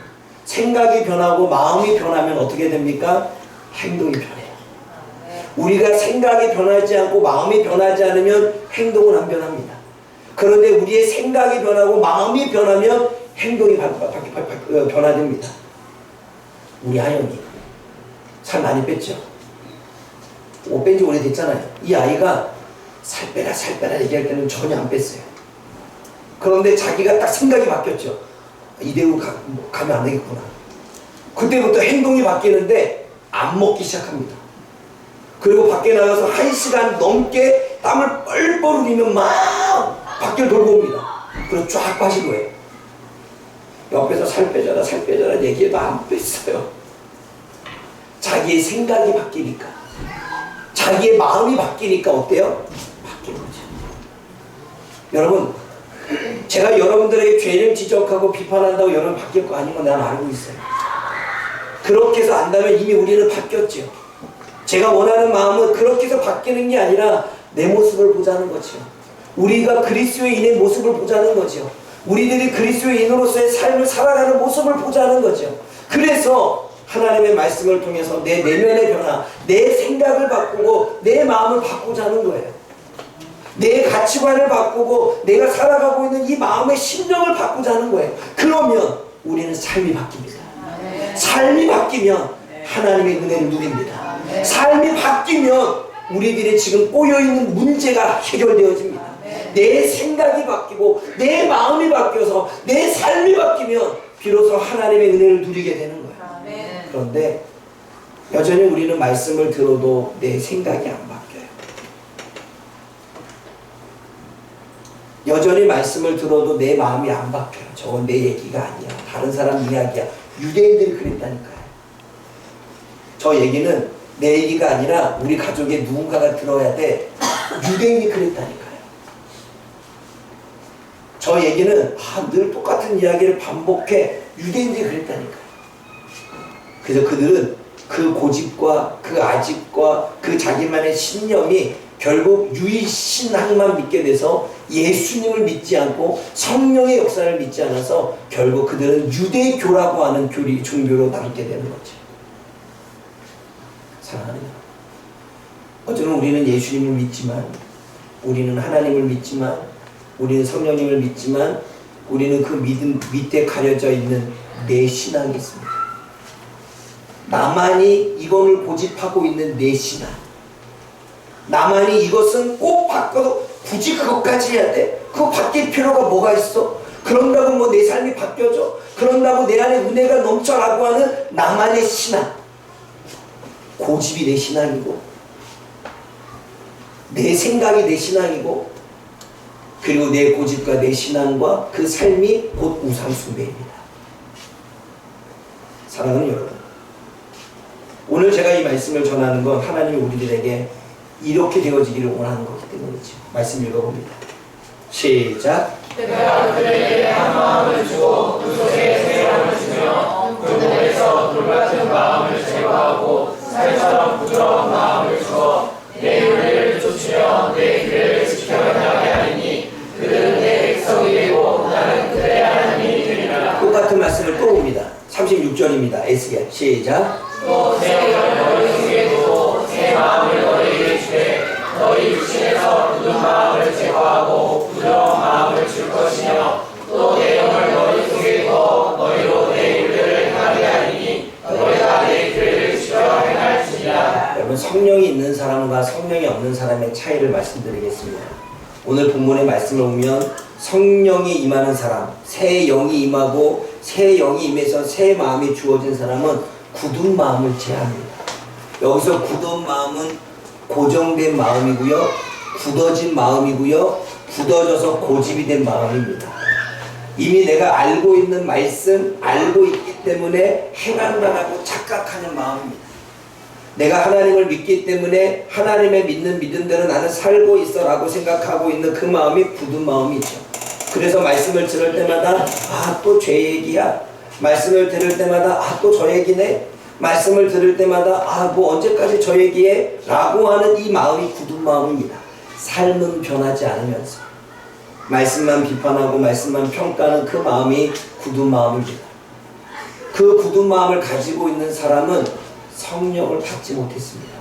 생각이 변하고 마음이 변하면 어떻게 됩니까? 행동이 변해요. 우리가 생각이 변하지 않고 마음이 변하지 않으면 행동은 안 변합니다. 그런데 우리의 생각이 변하고 마음이 변하면 행동이 변화됩니다. 우리 하영이 살 많이 뺐죠? 옷 뺀지 오래됐잖아요. 이 아이가 살 빼라 얘기할 때는 전혀 안 뺐어요. 그런데 자기가 딱 생각이 바뀌었죠. 이대로 가면 안 되겠구나. 그때부터 행동이 바뀌는데 안 먹기 시작합니다. 그리고 밖에 나가서 1시간 넘게 땀을 뻘뻘 흘리면 막 밖을 돌고 옵니다. 그리고 쫙 빠진 거예요. 옆에서 살 빼져라 얘기해도 안 뺐어요. 자기의 생각이 바뀌니까, 자기의 마음이 바뀌니까 어때요? 바뀐 거죠. 여러분, 제가 여러분들에게 죄를 지적하고 비판한다고 여러분 바뀔 거 아닌 건 나는 알고 있어요. 그렇게 해서 안다면 이미 우리는 바뀌었죠. 제가 원하는 마음은 그렇게 해서 바뀌는 게 아니라 내 모습을 보자는 거죠. 우리가 그리스도인의 모습을 보자는 거죠. 우리들이 그리스도인으로서의 삶을 살아가는 모습을 보자는 거죠. 그래서 하나님의 말씀을 통해서 내 내면의 변화, 내 생각을 바꾸고 내 마음을 바꾸자는 거예요. 내 가치관을 바꾸고 내가 살아가고 있는 이 마음의 심령을 바꾸자는 거예요. 그러면 우리는 삶이 바뀝니다. 삶이 바뀌면 하나님의 은혜를 누립니다. 삶이 바뀌면 우리들의 지금 꼬여있는 문제가 해결되어집니다. 내 생각이 바뀌고 내 마음이 바뀌어서 내 삶이 바뀌면 비로소 하나님의 은혜를 누리게 되는 거예요. 그런데 여전히 우리는 말씀을 들어도 내 생각이 안 바뀌어요. 여전히 말씀을 들어도 내 마음이 안 바뀌어요. 저건 내 얘기가 아니야. 다른 사람 이야기야. 유대인들이 그랬다니까요. 저 얘기는 내 얘기가 아니라 우리 가족에 누군가가 들어야 돼. 유대인이 그랬다니까요. 저 얘기는 늘 똑같은 이야기를 반복해. 유대인들이 그랬다니까요. 그래서 그들은 그 고집과 그 아집과 그 자기만의 신념이 결국 유일신앙만 믿게 돼서 예수님을 믿지 않고 성령의 역사를 믿지 않아서 결국 그들은 유대교라고 하는 종교로 남게 되는 거죠. 사랑하는 여러분, 어쩌면 우리는 예수님을 믿지만, 우리는 하나님을 믿지만, 우리는 성령님을 믿지만, 우리는 그 믿음 밑에 가려져 있는 내 신앙이 있습니다. 나만이 이걸 고집하고 있는 내 신앙, 나만이 이것은 꼭 바꿔도 굳이 그것까지 해야 돼? 그거 바뀔 필요가 뭐가 있어? 그런다고 뭐 내 삶이 바뀌어져? 그런다고 내 안에 은혜가 넘쳐라고 하는 나만의 신앙. 고집이 내 신앙이고, 내 생각이 내 신앙이고, 그리고 내 고집과 내 신앙과 그 삶이 곧 우상숭배입니다. 사랑하는 여러분, 오늘 제가 이 말씀을 전하는 건 하나님이 우리들에게 이렇게 되어지기를 원하는 거기 때문이죠. 말씀 읽어봅니다. 시작. 내가 그들에게 한 마음을 주고 그 속에 새 영을 주며 그 몸에서 돌같은 마음을 제거하고 살처럼 부드러운 마음을 주어 내 윤리를 쫓으며 내 규례를 지켜야 하게 하리니 그들은 내 백성이 되고 나는 그들의 하나님이 되리라. 똑같은 말씀을 또 봅니다. 36절입니다. 에스겔 시작. 또 새 영을 너희 속에 두고 새 마음을 너희에게 주되 너희 육신에서 굳은 마음을 제거하고 부드러운 마음을 줄 것이며 또 내 영을 너희 속에 두어 너희로 내 윤례를 행하게 하리니 너희가 내 규례를 지켜 행할지니라. 여러분, 성령이 있는 사람과 성령이 없는 사람의 차이를 말씀드리겠습니다. 오늘 본문의 말씀을 보면 성령이 임하는 사람, 새 영이 임하고 새 영이 임해서 새 마음이 주어진 사람은 굳은 마음을 제한합니다. 여기서 굳은 마음은 고정된 마음이고요, 굳어진 마음이고요, 굳어져서 고집이 된 마음입니다. 이미 내가 알고 있는 말씀, 알고 있기 때문에 행한다라고 착각하는 마음입니다. 내가 하나님을 믿기 때문에 하나님의 믿는 믿음대로 나는 살고 있어 라고 생각하고 있는 그 마음이 굳은 마음이죠. 그래서 말씀을 들을 때마다 또 죄 얘기야. 말씀을 들을 때마다 또 저 얘기네. 말씀을 들을 때마다 뭐 언제까지 저 얘기해? 라고 하는 이 마음이 굳은 마음입니다. 삶은 변하지 않으면서 말씀만 비판하고 말씀만 평가하는 그 마음이 굳은 마음입니다. 그 굳은 마음을 가지고 있는 사람은 성령을 받지 못했습니다.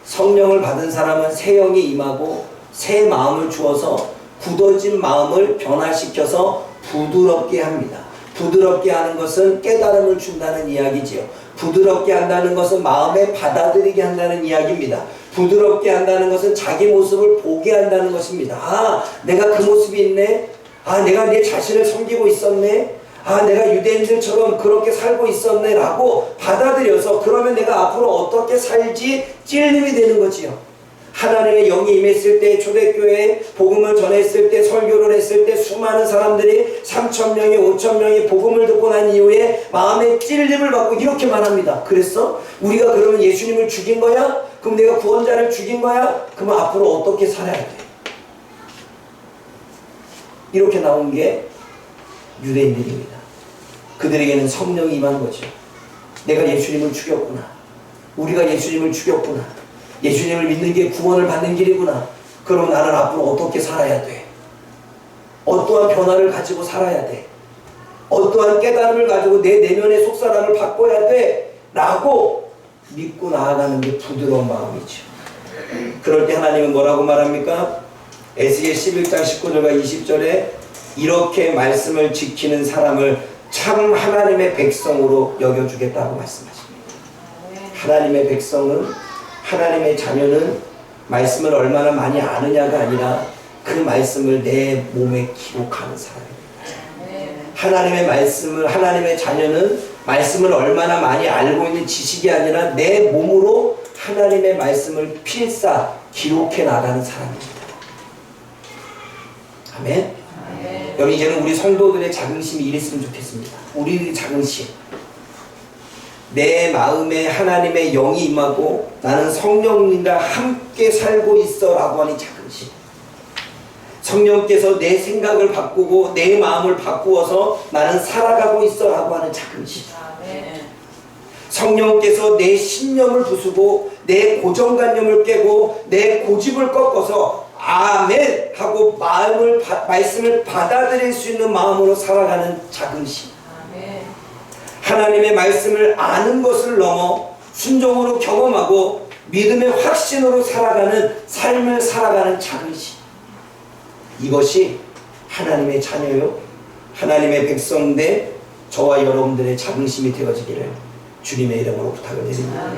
성령을 받은 사람은 새 영이 임하고 새 마음을 주어서 굳어진 마음을 변화시켜서 부드럽게 합니다. 부드럽게 하는 것은 깨달음을 준다는 이야기지요. 부드럽게 한다는 것은 마음에 받아들이게 한다는 이야기입니다. 부드럽게 한다는 것은 자기 모습을 보게 한다는 것입니다. 내가 그 모습이 있네. 내가 내 자신을 섬기고 있었네. 내가 유대인들처럼 그렇게 살고 있었네 라고 받아들여서 그러면 내가 앞으로 어떻게 살지 찔림이 되는 거지요. 하나님의 영이 임했을 때 초대교회에 복음을 전했을 때 설교를 했을 때 수많은 사람들이 3,000명이 5,000명이 복음을 듣고 난 이후에 마음에 찔림을 받고 이렇게 말합니다. 그랬어? 우리가 그러면 예수님을 죽인 거야? 그럼 내가 구원자를 죽인 거야? 그러면 앞으로 어떻게 살아야 돼? 이렇게 나온 게 유대인들입니다. 그들에게는 성령이 임한 거죠. 내가 예수님을 죽였구나. 우리가 예수님을 죽였구나. 예수님을 믿는 게 구원을 받는 길이구나. 그럼 나는 앞으로 어떻게 살아야 돼? 어떠한 변화를 가지고 살아야 돼? 어떠한 깨달음을 가지고 내 내면의 속사람을 바꿔야 돼? 라고 믿고 나아가는 게 부드러운 마음이죠. 그럴 때 하나님은 뭐라고 말합니까? 에스겔 11장 19절과 20절에 이렇게 말씀을 지키는 사람을 참 하나님의 백성으로 여겨주겠다고 말씀하십니다. 하나님의 백성은, 하나님의 자녀는 말씀을 얼마나 많이 아느냐가 아니라 그 말씀을 내 몸에 기록하는 사람입니다. 하나님의 말씀을, 하나님의 자녀는 말씀을 얼마나 많이 알고 있는 지식이 아니라 내 몸으로 하나님의 말씀을 필사 기록해 나가는 사람입니다. 아멘. 여러분, 이제는 우리 성도들의 자긍심이 이랬으면 좋겠습니다. 우리의 자긍심. 내 마음에 하나님의 영이 임하고 나는 성령님과 함께 살고 있어 라고 하는 자긍심. 성령께서 내 생각을 바꾸고 내 마음을 바꾸어서 나는 살아가고 있어 라고 하는 자긍심. 성령께서 내 신념을 부수고 내 고정관념을 깨고 내 고집을 꺾어서 아멘 하고 말씀을 받아들일 수 있는 마음으로 살아가는 자긍심. 하나님의 말씀을 아는 것을 넘어 순종으로 경험하고 믿음의 확신으로 살아가는 삶을 살아가는 자긍심. 이것이 하나님의 자녀요, 하나님의 백성대 저와 여러분들의 자긍심이 되어지기를 주님의 이름으로 부탁을 드립니다.